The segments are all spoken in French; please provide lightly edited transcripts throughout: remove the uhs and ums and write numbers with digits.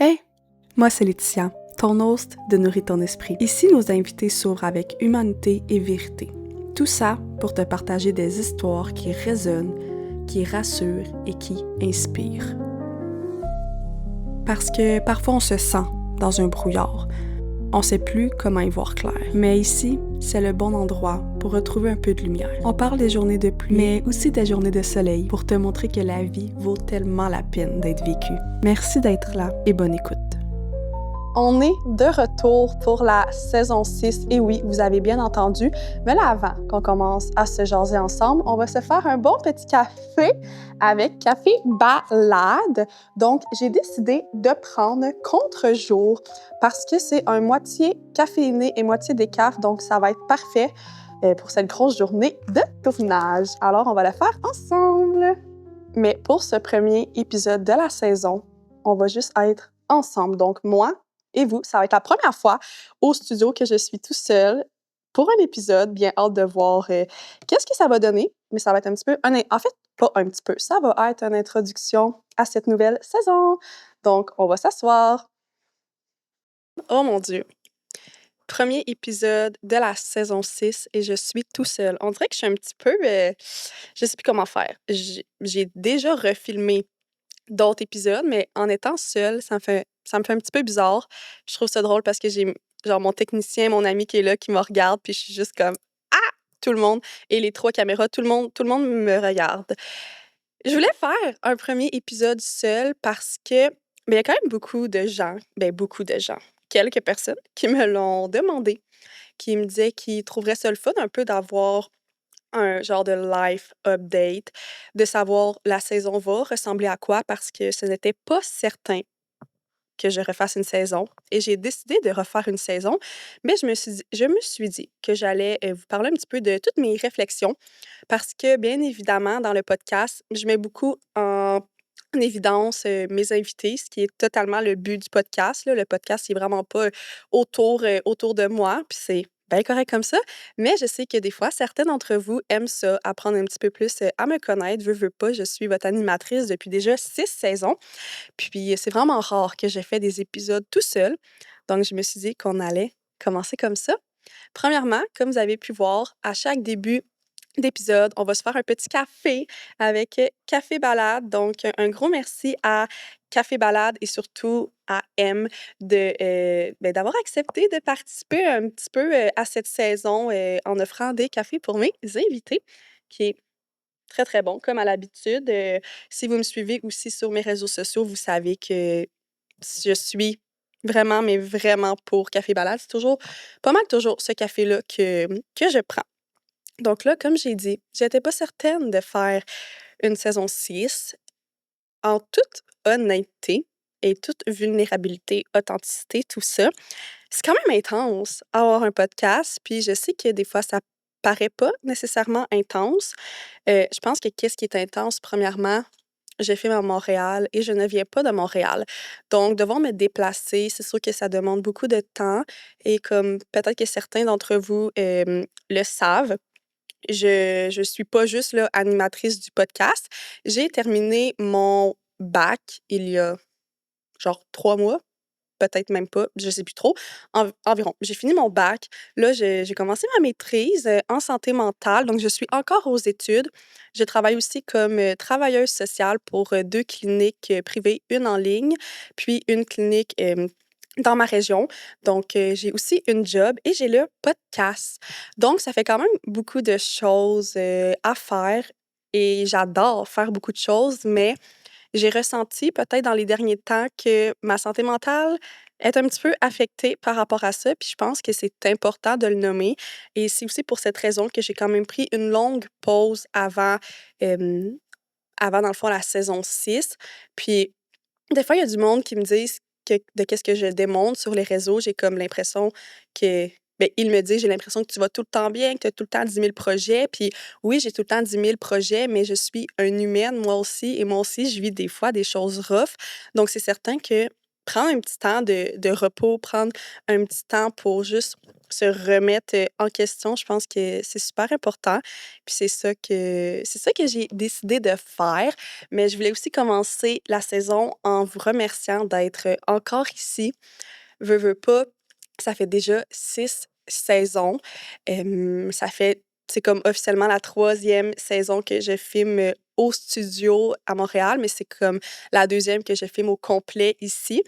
Hey, moi c'est Laetitia, ton host de Nourrir ton esprit. Ici, nos invités s'ouvrent avec humanité et vérité. Tout ça pour te partager des histoires qui résonnent, qui rassurent et qui inspirent. Parce que parfois on se sent dans un brouillard. On sait plus comment y voir clair. Mais ici, c'est le bon endroit pour retrouver un peu de lumière. On parle des journées de pluie, mais aussi des journées de soleil pour te montrer que la vie vaut tellement la peine d'être vécue. Merci d'être là et bonne écoute. On est de retour pour la saison 6. Et oui, vous avez bien entendu. Mais là, avant qu'on commence à se jaser ensemble, on va se faire un bon petit café avec Café Balade. Donc, j'ai décidé de prendre contre-jour parce que c'est un moitié caféiné et moitié décaf. Donc, ça va être parfait pour cette grosse journée de tournage. Alors, on va le faire ensemble. Mais pour ce premier épisode de la saison, on va juste être ensemble. Donc, moi et vous, ça va être la première fois au studio que je suis tout seul pour un épisode. Bien hâte de voir qu'est-ce que ça va donner. Mais ça va être un petit peu... En fait, pas un petit peu. Ça va être une introduction à cette nouvelle saison. Donc, on va s'asseoir. Oh mon Dieu! Premier épisode de la saison 6 et je suis tout seul. On dirait que je suis un petit peu... je sais plus comment faire. J'ai déjà refilmé d'autres épisodes, mais en étant seule, ça me fait un petit peu bizarre. Je trouve ça drôle parce que j'ai genre mon technicien, mon ami qui est là, qui me regarde, puis je suis juste comme ah tout le monde et les 3 caméras, tout le monde me regarde. Je voulais faire un premier épisode seul parce que il y a quand même beaucoup de gens, quelques personnes qui me l'ont demandé, qui me disaient qu'ils trouveraient ça le fun un peu d'avoir un genre de life update, de savoir la saison va ressembler à quoi parce que ce n'était pas certain que je refasse une saison et j'ai décidé de refaire une saison, mais je me suis dit que j'allais vous parler un petit peu de toutes mes réflexions parce que bien évidemment dans le podcast, je mets beaucoup en évidence mes invités, ce qui est totalement le but du podcast, là. Le podcast, c'est vraiment pas autour de moi, puis c'est bien correct comme ça. Mais je sais que des fois, certains d'entre vous aiment ça, apprendre un petit peu plus à me connaître. Veux pas, je suis votre animatrice depuis déjà 6 saisons. Puis c'est vraiment rare que j'ai fait des épisodes tout seul. Donc, je me suis dit qu'on allait commencer comme ça. Premièrement, comme vous avez pu voir, à chaque début d'épisode, on va se faire un petit café avec Café Balade. Donc, un gros merci à Café Balade et surtout à M d'avoir accepté de participer un petit peu à cette saison en offrant des cafés pour mes invités, qui est très, très bon, comme à l'habitude. Si vous me suivez aussi sur mes réseaux sociaux, vous savez que je suis vraiment, mais vraiment pour Café Balade. C'est toujours, pas mal toujours ce café-là que je prends. Donc là, comme j'ai dit, j'étais pas certaine de faire une saison 6 en toute honnêteté et toute vulnérabilité, authenticité, tout ça. C'est quand même intense avoir un podcast, puis je sais que des fois, ça paraît pas nécessairement intense. Je pense que qu'est-ce qui est intense, premièrement, je filme à Montréal et je ne viens pas de Montréal. Donc, devoir me déplacer, c'est sûr que ça demande beaucoup de temps et comme peut-être que certains d'entre vous le savent, je suis pas juste là, animatrice du podcast. J'ai terminé mon bac il y a genre 3 mois, peut-être même pas, je sais plus trop, environ. J'ai fini mon bac. Là, j'ai commencé ma maîtrise en santé mentale, donc je suis encore aux études. Je travaille aussi comme travailleuse sociale pour 2 cliniques privées, une en ligne, puis une clinique dans ma région. Donc, j'ai aussi une job et j'ai le podcast. Donc, ça fait quand même beaucoup de choses à faire et j'adore faire beaucoup de choses, mais j'ai ressenti peut-être dans les derniers temps que ma santé mentale est un petit peu affectée par rapport à ça, puis je pense que c'est important de le nommer et c'est aussi pour cette raison que j'ai quand même pris une longue pause hem, avant dans le fond la saison 6. Puis des fois, il y a du monde qui me disent qu'est-ce que je démontre sur les réseaux, j'ai comme l'impression que ils me disent: «J'ai l'impression que tu vas tout le temps bien, que tu as tout le temps 10 000 projets». Puis oui, j'ai tout le temps 10 000 projets, mais je suis une humaine moi aussi et moi aussi, je vis des fois des choses rough. Donc c'est certain que prendre un petit temps de repos, prendre un petit temps pour juste se remettre, en question, je pense que c'est super important. Puis c'est ça que j'ai décidé de faire. Mais je voulais aussi commencer la saison en vous remerciant d'être, encore ici. Veux pas, ça fait déjà 6 saisons. Ça fait c'est comme officiellement la troisième saison que je filme, au studio à Montréal, mais c'est comme la deuxième que je filme au complet ici.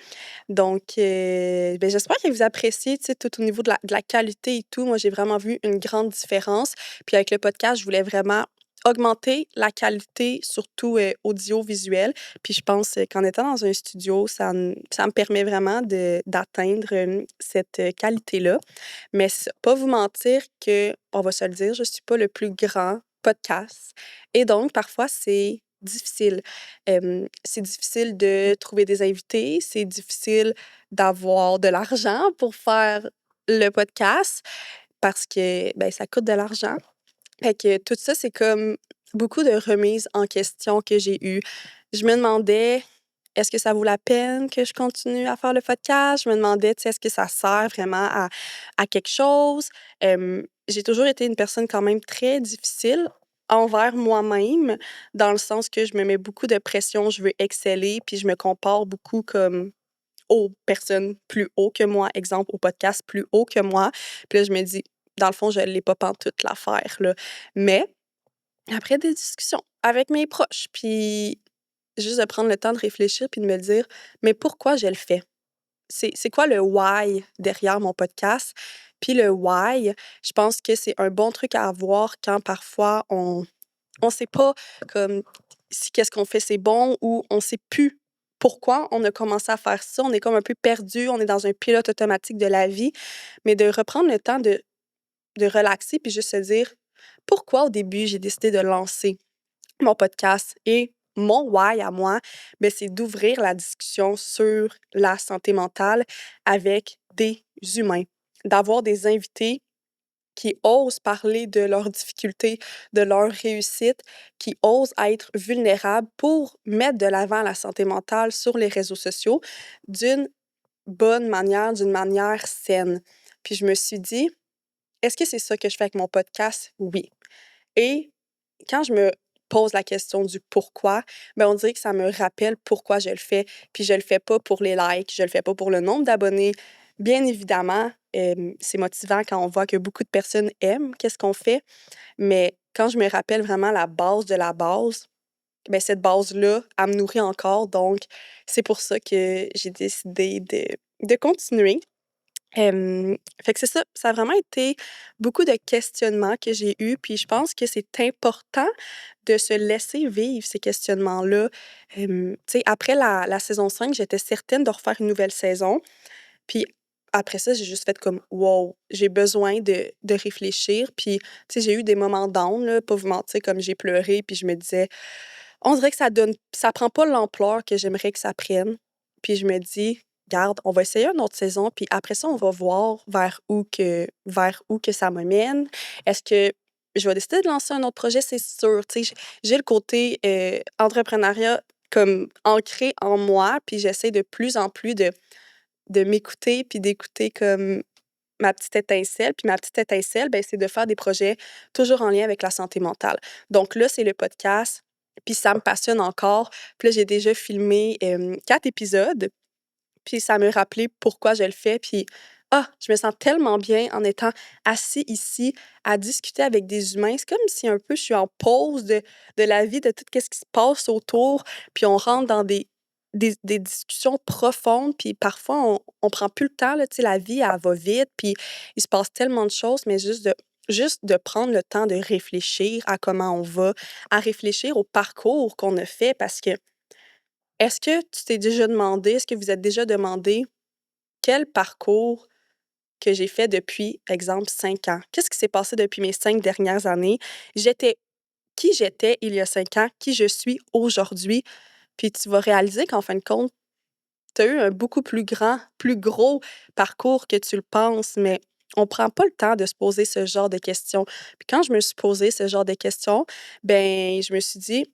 Donc, beh, j'espère que vous appréciez, tu sais, tout au niveau de la qualité et tout. Moi, j'ai vraiment vu une grande différence. Puis avec le podcast, je voulais vraiment augmenter la qualité, surtout, audiovisuelle. Puis je pense, qu'en étant dans un studio, ça me permet vraiment d'atteindre, cette, qualité-là. Mais c'est ça, pas vous mentir que, on va se le dire, je suis pas le plus grand podcast et donc parfois c'est difficile. C'est difficile de trouver des invités, c'est difficile d'avoir de l'argent pour faire le podcast parce que, ben, ça coûte de l'argent. Fait que tout ça, c'est comme beaucoup de remises en question que j'ai eues. Je me demandais, est-ce que ça vaut la peine que je continue à faire le podcast? Je me demandais, tu sais, est-ce que ça sert vraiment à quelque chose? J'ai toujours été une personne quand même très difficile envers moi-même, dans le sens que je me mets beaucoup de pression, je veux exceller, puis je me compare beaucoup comme aux personnes plus haut que moi, exemple, au podcast plus haut que moi. Puis là, je me dis, dans le fond, je l'ai pas pantoute l'affaire, là. Mais après des discussions avec mes proches, puis juste de prendre le temps de réfléchir puis de me dire: «Mais pourquoi je le fais?» C'est quoi le why derrière mon podcast? Puis le why, je pense que c'est un bon truc à avoir quand parfois on sait pas comme si qu'est-ce qu'on fait c'est bon ou on sait plus pourquoi on a commencé à faire ça. On est comme un peu perdu, on est dans un pilote automatique de la vie, mais de reprendre le temps de relaxer puis juste se dire: «Pourquoi au début j'ai décidé de lancer mon podcast?» Et mon why à moi, ben, c'est d'ouvrir la discussion sur la santé mentale avec des humains, d'avoir des invités qui osent parler de leurs difficultés, de leurs réussites, qui osent être vulnérables pour mettre de l'avant la santé mentale sur les réseaux sociaux d'une bonne manière, d'une manière saine. Puis je me suis dit: «Est-ce que c'est ça que je fais avec mon podcast?» Oui. Et quand je me pose la question du pourquoi, ben, on dirait que ça me rappelle pourquoi je le fais. Puis je le fais pas pour les likes, je le fais pas pour le nombre d'abonnés. Bien évidemment, c'est motivant quand on voit que beaucoup de personnes aiment qu'est-ce qu'on fait, mais quand je me rappelle vraiment la base de la base, ben, cette base-là, elle me nourrit encore. Donc, c'est pour ça que j'ai décidé de continuer. Fait que c'est ça, ça a vraiment été beaucoup de questionnements que j'ai eus, puis je pense que c'est important de se laisser vivre ces questionnements-là. Tu sais, après la saison 5, j'étais certaine de refaire une nouvelle saison, puis après ça, j'ai juste fait comme: «Wow, j'ai besoin de réfléchir», puis tu sais, j'ai eu des moments down, là, pas vous mentir, comme j'ai pleuré, puis je me disais: «On dirait que ça prend pas l'ampleur que j'aimerais que ça prenne», puis je me dis: «Garde, on va essayer une autre saison, puis après ça, on va voir vers où que ça me mène. Est-ce que je vais décider de lancer un autre projet?» C'est sûr, tu sais, j'ai le côté, entrepreneuriat comme ancré en moi, puis j'essaie de plus en plus de m'écouter puis d'écouter comme ma petite étincelle. Puis ma petite étincelle, ben, c'est de faire des projets toujours en lien avec la santé mentale. Donc là, c'est le podcast, puis ça me passionne encore. Puis là, j'ai déjà filmé, 4 épisodes, puis ça me rappelait pourquoi je le fais, puis je me sens tellement bien en étant assis ici à discuter avec des humains. C'est comme si un peu je suis en pause de la vie, de tout ce qui se passe autour, puis on rentre dans des discussions profondes, puis parfois on prend plus le temps, là, tu sais, la vie, elle va vite, puis il se passe tellement de choses, mais juste de prendre le temps de réfléchir à comment on va, à réfléchir au parcours qu'on a fait parce que est-ce que tu t'es déjà demandé, est-ce que vous êtes déjà demandé quel parcours que j'ai fait depuis, exemple, 5 ans? Qu'est-ce qui s'est passé depuis mes 5 dernières années? J'étais qui j'étais il y a 5 ans, qui je suis aujourd'hui, puis tu vas réaliser qu'en fin de compte, tu as eu un beaucoup plus grand, plus gros parcours que tu le penses, mais on prend pas le temps de se poser ce genre de questions. Puis quand je me suis posé ce genre de questions, ben je me suis dit: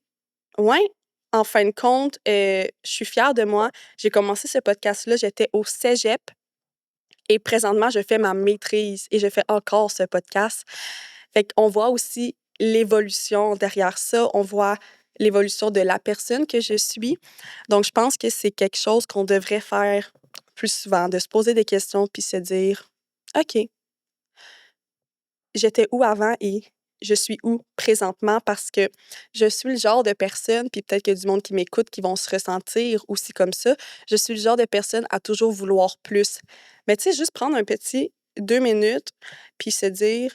«Ouais, en fin de compte, je suis fière de moi. J'ai commencé ce podcast-là, j'étais au cégep et présentement, je fais ma maîtrise et je fais encore ce podcast. Fait qu'on voit aussi l'évolution derrière ça. On voit l'évolution de la personne que je suis. Donc, je pense que c'est quelque chose qu'on devrait faire plus souvent, de se poser des questions puis se dire, OK, j'étais où avant et je suis où présentement parce que je suis le genre de personne, puis peut-être qu'il y a du monde qui m'écoute qui vont se ressentir aussi comme ça. Je suis le genre de personne à toujours vouloir plus. Mais tu sais, juste prendre un petit 2 minutes, puis se dire,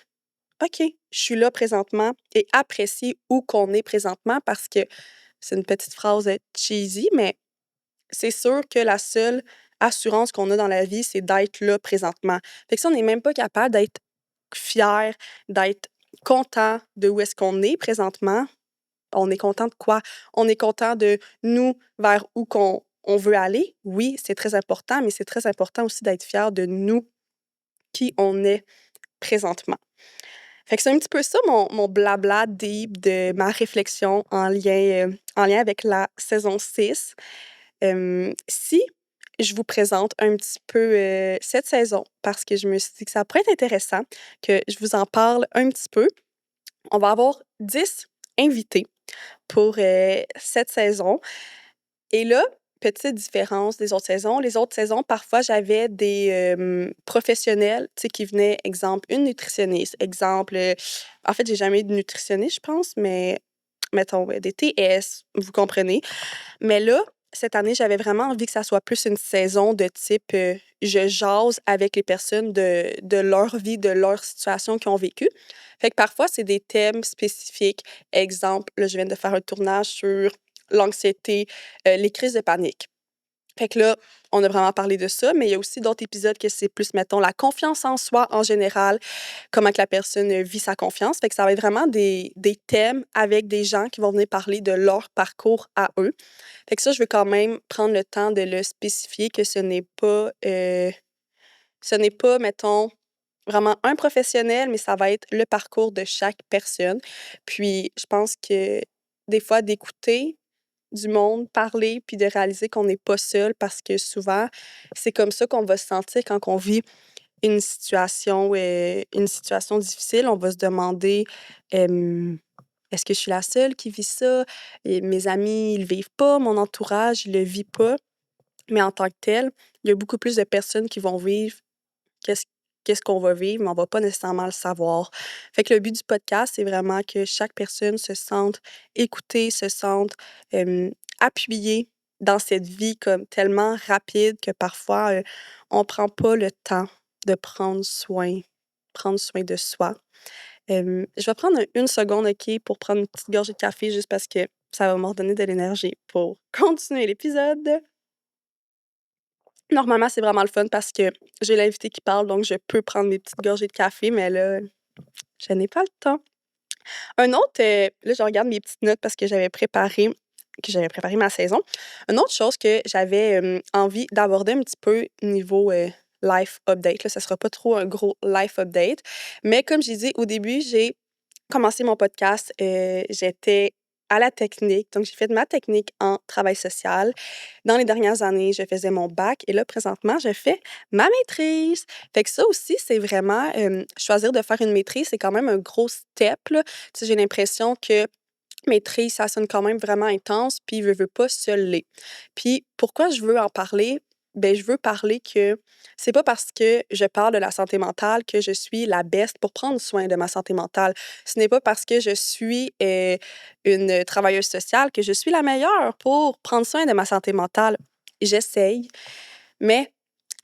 OK, je suis là présentement et apprécier où qu'on est présentement parce que c'est une petite phrase cheesy, mais c'est sûr que la seule assurance qu'on a dans la vie, c'est d'être là présentement. Fait que si on n'est même pas capable d'être fier, d'être content de où est-ce qu'on est présentement, on est content de quoi? On est content de nous vers où qu'on on veut aller. Oui, c'est très important, mais c'est très important aussi d'être fier de nous, qui on est présentement. Fait que c'est un petit peu ça mon blabla deep de ma réflexion en lien avec la saison 6. Si je vous présente un petit peu, cette saison parce que je me suis dit que ça pourrait être intéressant que je vous en parle un petit peu. On va avoir 10 invités pour, cette saison et là, petite différence des autres saisons. Les autres saisons, parfois, j'avais des, professionnels, tu sais, qui venaient, exemple, une nutritionniste, exemple, en fait, j'ai jamais eu de nutritionniste, je pense, mais mettons, ouais, des TS, vous comprenez. Mais là, cette année, j'avais vraiment envie que ça soit plus une saison de type, je jase avec les personnes de leur vie, de leur situation qu'ils ont vécu. Fait que parfois, c'est des thèmes spécifiques. Exemple, là, je viens de faire un tournage sur l'anxiété, les crises de panique. Fait que là, on a vraiment parlé de ça, mais il y a aussi d'autres épisodes que c'est plus, mettons, la confiance en soi en général, comment que la personne vit sa confiance. Fait que ça va être vraiment des thèmes avec des gens qui vont venir parler de leur parcours à eux. Fait que ça, je veux quand même prendre le temps de le spécifier que ce n'est pas, mettons, vraiment un professionnel, mais ça va être le parcours de chaque personne. Puis je pense que des fois, d'écouter du monde parler puis de réaliser qu'on n'est pas seul parce que souvent, c'est comme ça qu'on va se sentir quand on vit une situation difficile. On va se demander, hem: «Est-ce que je suis la seule qui vit ça? Et mes amis, ils le vivent pas, mon entourage, il le vit pas». Mais en tant que tel, il y a beaucoup plus de personnes qui vont vivre qu'est-ce qu'est-ce qu'on va vivre, mais on va pas nécessairement le savoir. Fait que le but du podcast, c'est vraiment que chaque personne se sente écoutée, se sente, appuyée dans cette vie comme tellement rapide que parfois, on prend pas le temps de prendre soin de soi. Je vais prendre une seconde, OK, pour prendre une petite gorgée de café juste parce que ça va me redonner de l'énergie pour continuer l'épisode. Normalement, c'est vraiment le fun parce que j'ai l'invité qui parle, donc je peux prendre mes petites gorgées de café, mais là, je n'ai pas le temps. Un autre, là, je regarde mes petites notes parce que j'avais préparé ma saison. Une autre chose que j'avais, envie d'aborder un petit peu niveau, life update, là, ça sera pas trop un gros life update, mais comme j'ai dit au début, j'ai commencé mon podcast, j'étais à la technique, donc j'ai fait de ma technique en travail social. Dans les dernières années, je faisais mon bac et là, présentement, je fais ma maîtrise. Fait que ça aussi, c'est vraiment, choisir de faire une maîtrise, c'est quand même un gros step, là. Tu sais, j'ai l'impression que maîtrise, ça sonne quand même vraiment intense, puis veux pas, se l'est. Puis pourquoi je veux en parler? Ben, je veux parler que c'est pas parce que je parle de la santé mentale que je suis la best pour prendre soin de ma santé mentale. Ce n'est pas parce que je suis, une travailleuse sociale que je suis la meilleure pour prendre soin de ma santé mentale. J'essaye, mais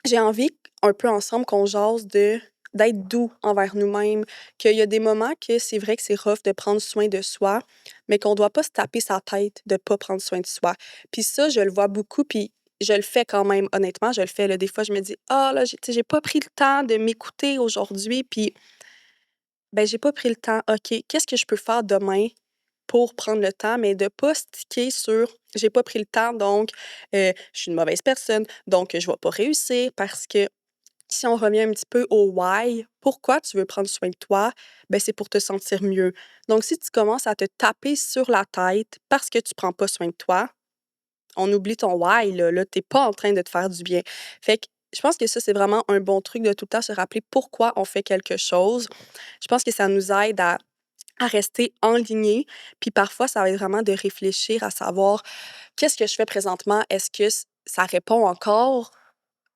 j'ai envie un peu ensemble qu'on jase d'être doux envers nous-mêmes, qu'il y a des moments que c'est vrai que c'est rough de prendre soin de soi, mais qu'on doit pas se taper sa tête de pas prendre soin de soi. Puis ça, je le vois beaucoup, puis je le fais quand même, honnêtement, je le fais, là. Des fois, je me dis: «Ah là, j'ai tu sais, j'ai pas pris le temps de m'écouter aujourd'hui», puis ben, j'ai pas pris le temps. OK, qu'est-ce que je peux faire demain pour prendre le temps, mais de pas sticker sur j'ai pas pris le temps, donc je suis une mauvaise personne, donc je vais pas réussir parce que Si on revient un petit peu au why, pourquoi tu veux prendre soin de toi? Ben, c'est pour te sentir mieux. Donc, si tu commences à te taper sur la tête parce que tu prends pas soin de toi, on oublie ton why, là. Là, t'es pas en train de te faire du bien. Fait que je pense que ça, c'est vraiment un bon truc de tout le temps se rappeler pourquoi on fait quelque chose. Je pense que ça nous aide à rester alignés. Puis parfois, ça va être vraiment de réfléchir à savoir qu'est-ce que je fais présentement? Est-ce que ça répond encore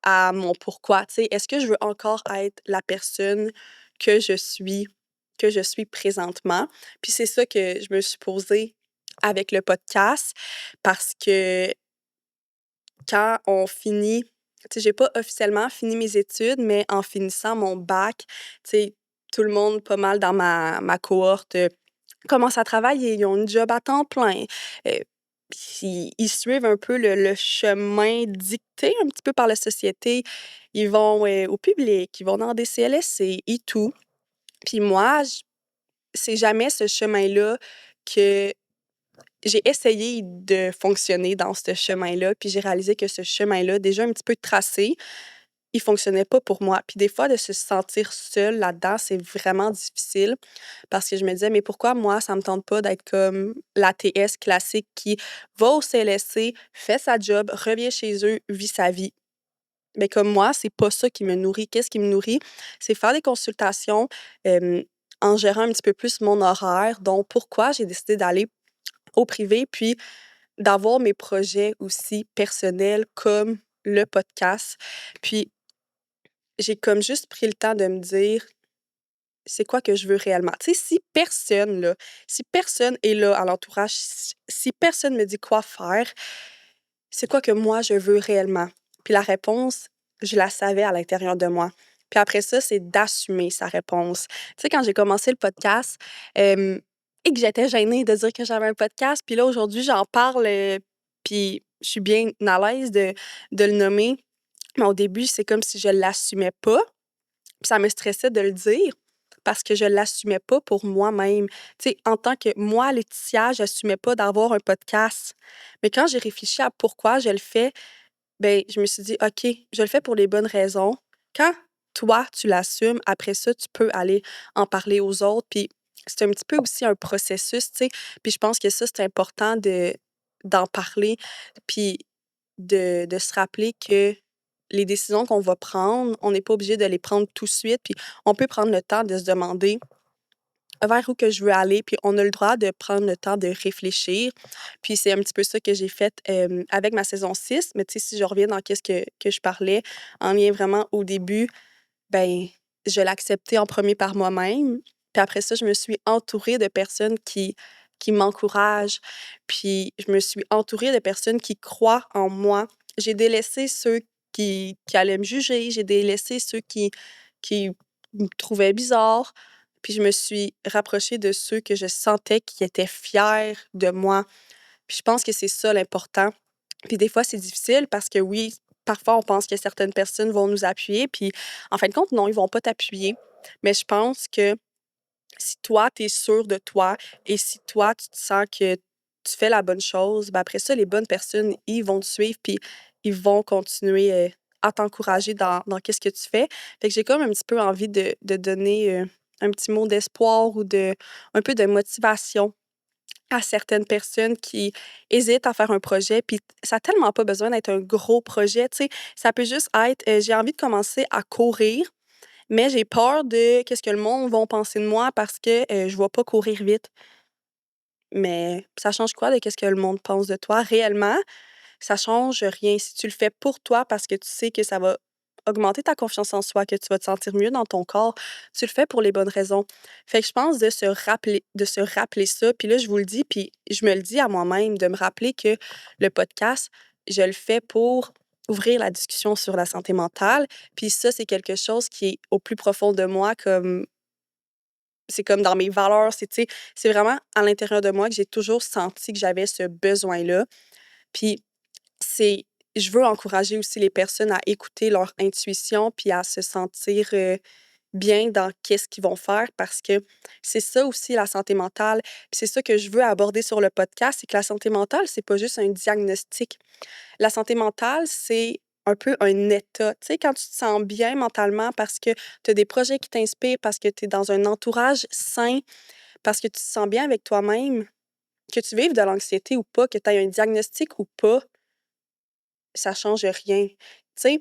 à mon pourquoi? Tu sais, est-ce que je veux encore être la personne que je suis, que je suis présentement? Puis c'est ça que je me suis posée avec le podcast parce que quand on finit, tu sais, j'ai pas officiellement fini mes études, mais en finissant mon bac, tu sais, tout le monde pas mal dans ma cohorte commence à travailler, ils ont une job à temps plein. Euh, Puis ils suivent un peu le chemin dicté un petit peu par la société. Ils vont au public, ils vont dans des CLSC et tout. Puis moi, c'est jamais ce chemin-là que j'ai essayé de fonctionner dans ce chemin-là, puis j'ai réalisé que ce chemin-là, déjà un petit peu tracé, il fonctionnait pas pour moi. Puis des fois, de se sentir seule là-dedans, c'est vraiment difficile parce que je me disais, mais pourquoi moi, ça me tente pas d'être comme la TS classique qui va au CLSC, fait sa job, revient chez eux, vit sa vie. Mais comme moi, c'est pas ça qui me nourrit. Qu'est-ce qui me nourrit? C'est faire des consultations en gérant un petit peu plus mon horaire. Donc, pourquoi j'ai décidé d'aller au privé, puis d'avoir mes projets aussi personnels comme le podcast. Puis, j'ai comme juste pris le temps de me dire, c'est quoi que je veux réellement? Tu sais, si personne, là, si personne est là à l'entourage, si personne me dit quoi faire, c'est quoi que moi je veux réellement? Puis la réponse, je la savais à l'intérieur de moi. Puis après ça, c'est d'assumer sa réponse. Tu sais, quand j'ai commencé le podcast, et que j'étais gênée de dire que j'avais un podcast, puis là, aujourd'hui, j'en parle, puis je suis bien à l'aise de le nommer. Mais au début, c'est comme si je l'assumais pas. Puis ça me stressait de le dire parce que je l'assumais pas pour moi-même. Tu sais, en tant que moi, Laetitia, j'assumais pas d'avoir un podcast. Mais quand j'ai réfléchi à pourquoi je le fais, ben je me suis dit: «OK, je le fais pour les bonnes raisons». Quand toi, tu l'assumes, après ça, tu peux aller en parler aux autres. Puis c'est un petit peu aussi un processus, tu sais. Puis je pense que ça, c'est important d'en parler, puis de se rappeler que les décisions qu'on va prendre, on n'est pas obligé de les prendre tout de suite, puis on peut prendre le temps de se demander vers où que je veux aller, puis on a le droit de prendre le temps de réfléchir. Puis c'est un petit peu ça que j'ai fait, avec ma saison 6. Mais tu sais, si je reviens dans qu'est-ce que je parlais, en lien vraiment au début, ben je l'ai accepté en premier par moi-même. Puis après ça, je me suis entourée de personnes qui m'encouragent. Puis je me suis entourée de personnes qui croient en moi. J'ai délaissé ceux qui allaient me juger. J'ai délaissé ceux qui me trouvaient bizarre. Puis je me suis rapprochée de ceux que je sentais qui étaient fiers de moi. Puis je pense que c'est ça l'important. Puis des fois, c'est difficile parce que oui, parfois, on pense que certaines personnes vont nous appuyer, puis en fin de compte, non, ils vont pas t'appuyer. Mais je pense que si toi, tu es sûr de toi et si toi, tu te sens que tu fais la bonne chose, ben après ça, les bonnes personnes, ils vont te suivre, puis ils vont continuer à t'encourager dans qu'est-ce que tu fais. Fait que j'ai comme un petit peu envie de donner un petit mot d'espoir ou un peu de motivation à certaines personnes qui hésitent à faire un projet, puis ça a tellement pas besoin d'être un gros projet, tu sais. Ça peut juste être, j'ai envie de commencer à courir, mais j'ai peur de qu'est-ce que le monde va penser de moi parce que, je vais pas courir vite. Mais ça change quoi de qu'est-ce que le monde pense de toi? Réellement, ça change rien. Si tu le fais pour toi parce que tu sais que ça va augmenter ta confiance en soi, que tu vas te sentir mieux dans ton corps, tu le fais pour les bonnes raisons. Fait que je pense de se rappeler ça. Puis là, je vous le dis, puis je me le dis à moi-même, de me rappeler que le podcast, je le fais pour ouvrir la discussion sur la santé mentale. Puis ça, c'est quelque chose qui est au plus profond de moi, comme c'est comme dans mes valeurs, c'est, tu sais, c'est vraiment à l'intérieur de moi que j'ai toujours senti que j'avais ce besoin-là. Puis c'est je veux encourager aussi les personnes à écouter leur intuition puis à se sentir, bien dans qu'est-ce qu'ils vont faire parce que c'est ça aussi la santé mentale. Puis c'est ça que je veux aborder sur le podcast, c'est que la santé mentale, c'est pas juste un diagnostic. La santé mentale, c'est un peu un état. Tu sais, quand tu te sens bien mentalement parce que tu as des projets qui t'inspirent, parce que tu es dans un entourage sain, parce que tu te sens bien avec toi-même, que tu vives de l'anxiété ou pas, que tu aies un diagnostic ou pas, ça change rien. Tu sais,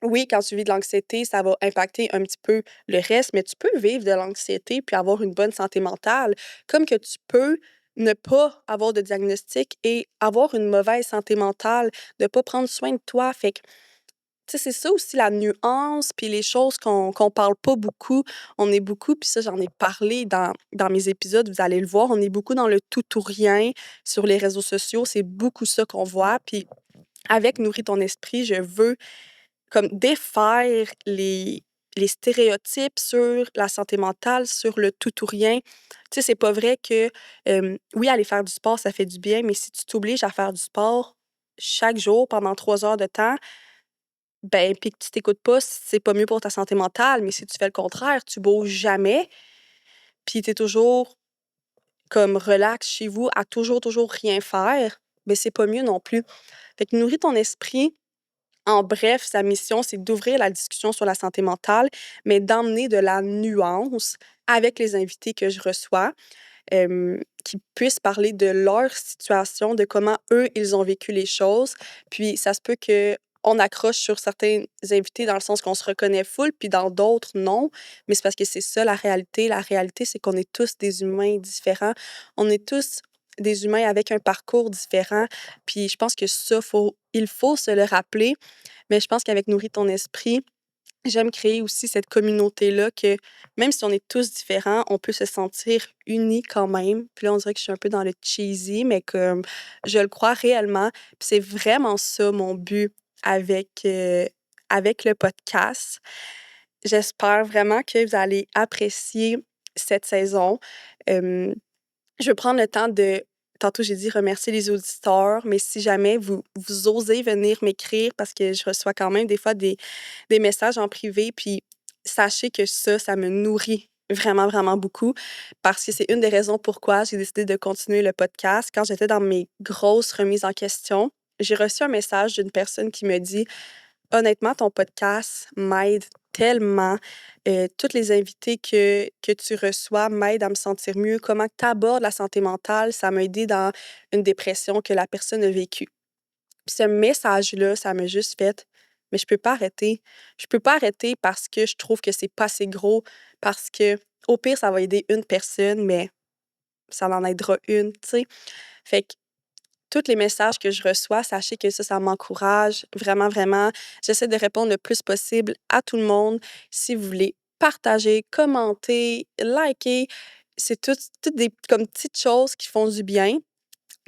oui, quand tu vis de l'anxiété, ça va impacter un petit peu le reste, mais tu peux vivre de l'anxiété puis avoir une bonne santé mentale, comme que tu peux ne pas avoir de diagnostic et avoir une mauvaise santé mentale, ne pas prendre soin de toi. Fait que, tu sais, c'est ça aussi la nuance, puis les choses qu'on parle pas beaucoup. On est beaucoup, puis ça, j'en ai parlé dans mes épisodes, vous allez le voir, on est beaucoup dans le tout ou rien sur les réseaux sociaux. C'est beaucoup ça qu'on voit. Puis avec Nourris ton esprit, je veux comme défaire les stéréotypes sur la santé mentale, sur le tout ou rien. Tu sais, c'est pas vrai que, oui, aller faire du sport, ça fait du bien, mais si tu t'obliges à faire du sport chaque jour pendant 3 heures de temps, ben, puis que tu t'écoutes pas, c'est pas mieux pour ta santé mentale. Mais si tu fais le contraire, tu bouges jamais, puis tu es toujours comme relax chez vous, à toujours rien faire, ben, c'est pas mieux non plus. Fait que nourris ton esprit. En bref, sa mission, c'est d'ouvrir la discussion sur la santé mentale, mais d'emmener de la nuance avec les invités que je reçois, qui puissent parler de leur situation, de comment eux, ils ont vécu les choses. Puis ça se peut que on accroche sur certains invités dans le sens qu'on se reconnaît full, puis dans d'autres, non. Mais c'est parce que c'est ça la réalité. La réalité, c'est qu'on est tous des humains différents. On est tous des humains avec un parcours différent. Puis je pense que ça, il faut se le rappeler. Mais je pense qu'avec Nourris ton esprit, j'aime créer aussi cette communauté-là que même si on est tous différents, on peut se sentir unis quand même. Puis là, on dirait que je suis un peu dans le cheesy, mais comme je le crois réellement. Puis c'est vraiment ça mon but avec, avec le podcast. J'espère vraiment que vous allez apprécier cette saison. Euh, je veux prendre le temps de, tantôt j'ai dit remercier les auditeurs, mais si jamais vous osez venir m'écrire, parce que je reçois quand même des fois des messages en privé, puis sachez que ça me nourrit vraiment, vraiment beaucoup, parce que c'est une des raisons pourquoi j'ai décidé de continuer le podcast. Quand j'étais dans mes grosses remises en question, j'ai reçu un message d'une personne qui me dit: honnêtement, ton podcast m'aide tellement. Toutes les invités que tu reçois m'aident à me sentir mieux. Comment tu abordes la santé mentale, ça m'a aidé dans une dépression que la personne a vécue. Puis ce message-là, ça m'a juste fait: mais je peux pas arrêter. Je peux pas arrêter parce que je trouve que c'est pas assez gros, parce que au pire, ça va aider une personne, mais ça en aidera une, tu sais. Fait que tous les messages que je reçois, sachez que ça m'encourage vraiment, vraiment. J'essaie de répondre le plus possible à tout le monde. Si vous voulez partager, commenter, liker, c'est toutes des comme petites choses qui font du bien,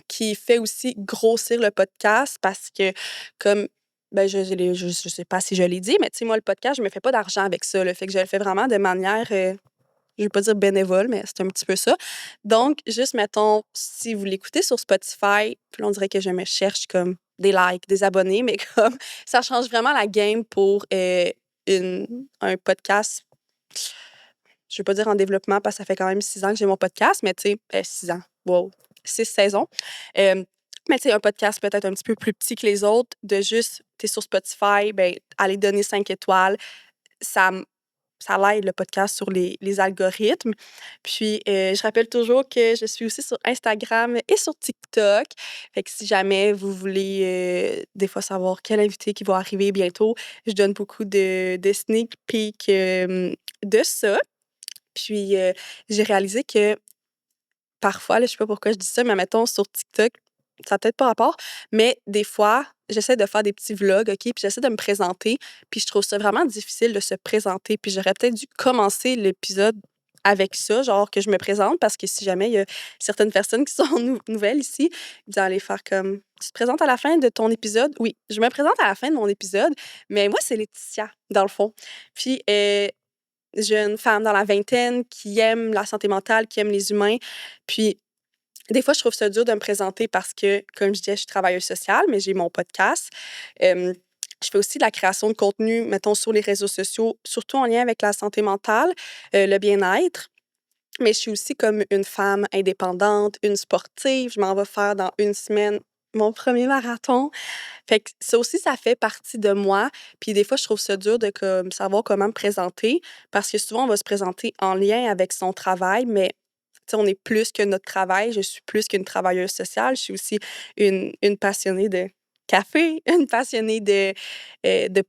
qui fait aussi grossir le podcast parce que comme ben je sais pas si je l'ai dit, mais tu sais, moi, le podcast, je me fais pas d'argent avec ça, là. Fait que je le fais vraiment de manière, je veux pas dire bénévole, mais c'est un petit peu ça. Donc, juste mettons, si vous l'écoutez sur Spotify, puis là, on dirait que je me cherche comme des likes, des abonnés, mais comme ça change vraiment la game pour un podcast. Je veux pas dire en développement parce que ça fait quand même 6 ans que j'ai mon podcast, mais tu sais, 6 ans, wow, 6 saisons. Euh, mais tu sais, un podcast peut-être un petit peu plus petit que les autres, de juste, tu es sur Spotify, ben, aller donner 5 étoiles, ça ça l'aide le podcast sur les algorithmes. Puis, je rappelle toujours que je suis aussi sur Instagram et sur TikTok. Fait que si jamais vous voulez, des fois savoir quel invité qui va arriver bientôt, je donne beaucoup de sneak peek, de ça. Puis, j'ai réalisé que parfois, là, je sais pas pourquoi je dis ça, mais mettons sur TikTok, ça a peut-être pas rapport, mais des fois, j'essaie de faire des petits vlogs, OK? Puis j'essaie de me présenter, puis je trouve ça vraiment difficile de se présenter. Puis j'aurais peut-être dû commencer l'épisode avec ça, genre que je me présente, parce que si jamais il y a certaines personnes qui sont nouvelles ici, vous allez faire comme: «Tu te présentes à la fin de ton épisode?» Oui, je me présente à la fin de mon épisode, mais moi, c'est Laetitia, dans le fond. Puis, jeune femme dans la vingtaine qui aime la santé mentale, qui aime les humains. Puis, des fois, je trouve ça dur de me présenter parce que, comme je disais, je suis travailleuse sociale, mais j'ai mon podcast. Je fais aussi de la création de contenu, mettons, sur les réseaux sociaux, surtout en lien avec la santé mentale, le bien-être. Mais je suis aussi comme une femme indépendante, une sportive. Je m'en vais faire dans une semaine mon premier marathon. Fait que ça aussi, ça fait partie de moi. Puis des fois, je trouve ça dur de comme savoir comment me présenter parce que souvent, on va se présenter en lien avec son travail, mais tu sais, on est plus que notre travail. Je suis plus qu'une travailleuse sociale. Je suis aussi une passionnée de café, une passionnée de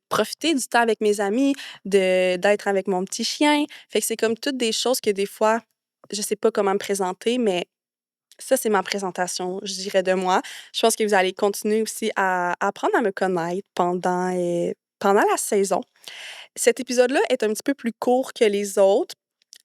profiter du temps avec mes amis, d'être avec mon petit chien. Fait que c'est comme toutes des choses que des fois, je sais pas comment me présenter, mais ça, c'est ma présentation, je dirais, de moi. Je pense que vous allez continuer aussi à apprendre à me connaître pendant la saison. Cet épisode-là est un petit peu plus court que les autres,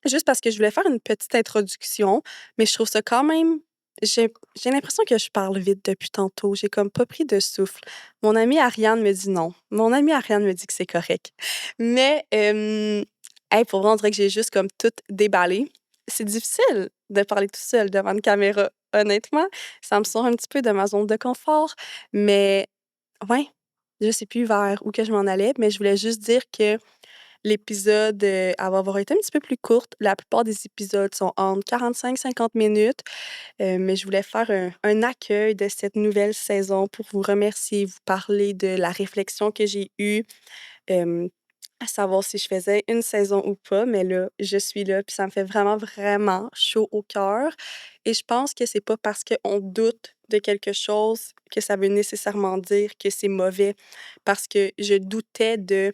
juste parce que je voulais faire une petite introduction, mais je trouve ça quand même. J'ai l'impression que je parle vite depuis tantôt. J'ai comme pas pris de souffle. Mon amie Ariane me dit non. Mon amie Ariane me dit que c'est correct. Mais, hey, pour vrai, on dirait que j'ai juste comme tout déballé. C'est difficile de parler tout seul devant une caméra, honnêtement. Ça me sort un petit peu de ma zone de confort, mais ouais, je sais plus vers où que je m'en allais, mais je voulais juste dire que l'épisode, elle va avoir été un petit peu plus courte. La plupart des épisodes sont entre 45-50 minutes, mais je voulais faire un accueil de cette nouvelle saison pour vous remercier, vous parler de la réflexion que j'ai eue, hem, à savoir si je faisais une saison ou pas. Mais là, je suis là, puis ça me fait vraiment, vraiment chaud au cœur et je pense que c'est pas parce qu'on doute de quelque chose que ça veut nécessairement dire que c'est mauvais. Parce que je doutais de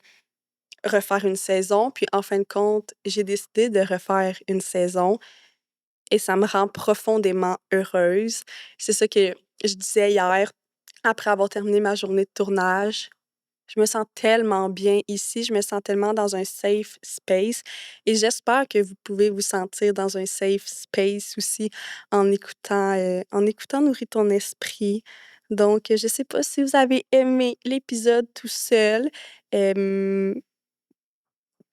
refaire une saison, puis en fin de compte, j'ai décidé de refaire une saison et ça me rend profondément heureuse. C'est ça que je disais hier, après avoir terminé ma journée de tournage. Je me sens tellement bien ici, je me sens tellement dans un safe space et j'espère que vous pouvez vous sentir dans un safe space aussi en écoutant Nourrir ton esprit. Donc, je sais pas si vous avez aimé l'épisode tout seul. Hem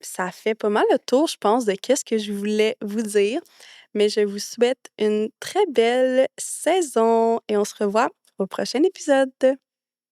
Ça fait pas mal le tour, je pense, de qu'est-ce que je voulais vous dire. Mais je vous souhaite une très belle saison et on se revoit au prochain épisode.